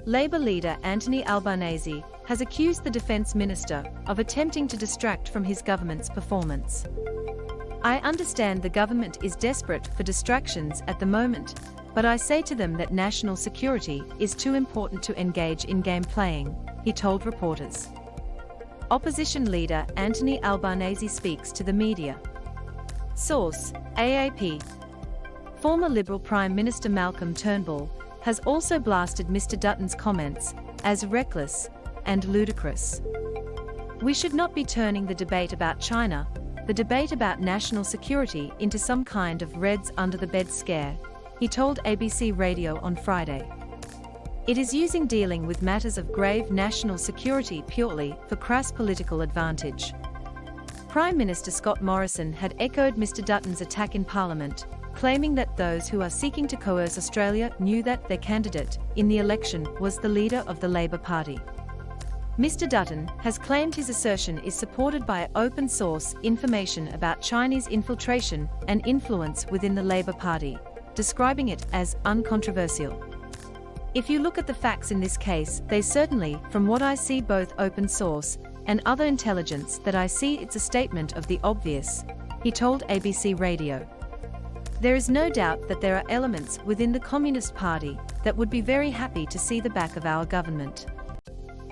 Labour leader Anthony Albanese has accused the Defence Minister of attempting to distract from his government's performance. "I understand the government is desperate for distractions at the moment, but I say to them that national security is too important to engage in game playing," he told reporters. Opposition leader Anthony Albanese speaks to the media. Source: AAP. Former Liberal Prime Minister Malcolm Turnbull has also blasted Mr Dutton's comments as reckless and ludicrous. "We should not be turning the debate about China, the debate about national security, into some kind of Reds under the bed scare," he told ABC Radio on Friday. "It is using dealing with matters of grave national security purely for crass political advantage." Prime Minister Scott Morrison had echoed Mr Dutton's attack in Parliament, claiming that those who are seeking to coerce Australia knew that their candidate in the election was the leader of the Labour Party. Mr Dutton has claimed his assertion is supported by open-source information about Chinese infiltration and influence within the Labour Party, describing it as uncontroversial. "If you look at the facts in this case, they certainly, from what I see both open source and other intelligence that I see, it's a statement of the obvious," he told ABC Radio. "There is no doubt that there are elements within the Communist Party that would be very happy to see the back of our government."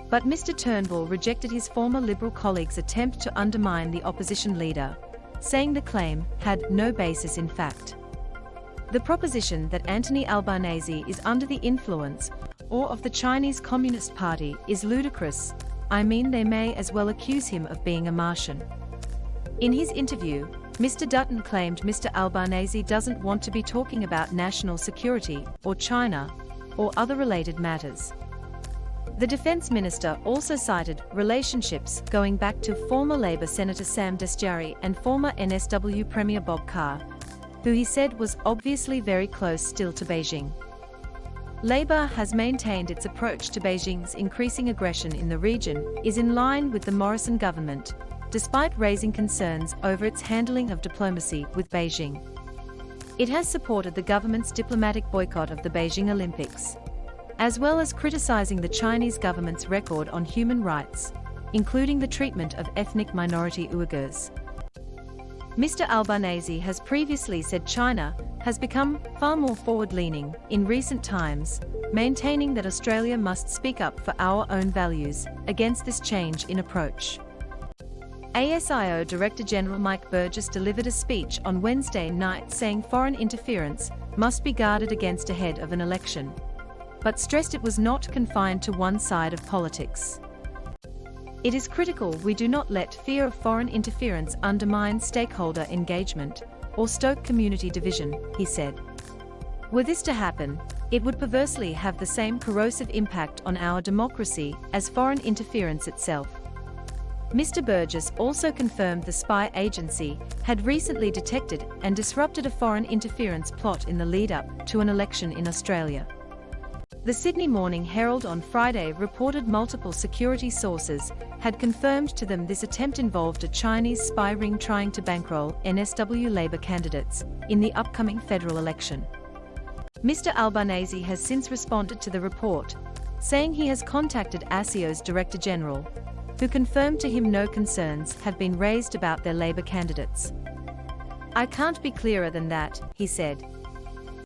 But Mr Turnbull rejected his former Liberal colleague's attempt to undermine the opposition leader, saying the claim had no basis in fact. "The proposition that Anthony Albanese is under the influence or of the Chinese Communist Party is ludicrous. I mean, they may as well accuse him of being a Martian." In his interview, Mr Dutton claimed Mr Albanese doesn't want to be talking about national security or China or other related matters. The Defence Minister also cited relationships going back to former Labour Senator Sam Dastyari and former NSW Premier Bob Carr, who he said was obviously very close still to Beijing. Labour has maintained its approach to Beijing's increasing aggression in the region is in line with the Morrison government, despite raising concerns over its handling of diplomacy with Beijing. It has supported the government's diplomatic boycott of the Beijing Olympics, as well as criticizing the Chinese government's record on human rights, including the treatment of ethnic minority Uyghurs. Mr Albanese has previously said China has become far more forward-leaning in recent times, maintaining that Australia must speak up for our own values against this change in approach. ASIO Director General Mike Burgess delivered a speech on Wednesday night saying foreign interference must be guarded against ahead of an election, but stressed it was not confined to one side of politics. "It is critical we do not let fear of foreign interference undermine stakeholder engagement or stoke community division," he said. "Were this to happen, it would perversely have the same corrosive impact on our democracy as foreign interference itself." Mr Burgess also confirmed the spy agency had recently detected and disrupted a foreign interference plot in the lead-up to an election in Australia. The Sydney Morning Herald on Friday reported multiple security sources had confirmed to them this attempt involved a Chinese spy ring trying to bankroll NSW Labour candidates in the upcoming federal election. Mr Albanese has since responded to the report, saying he has contacted ASIO's Director General, who confirmed to him no concerns have been raised about their Labour candidates. "I can't be clearer than that," he said.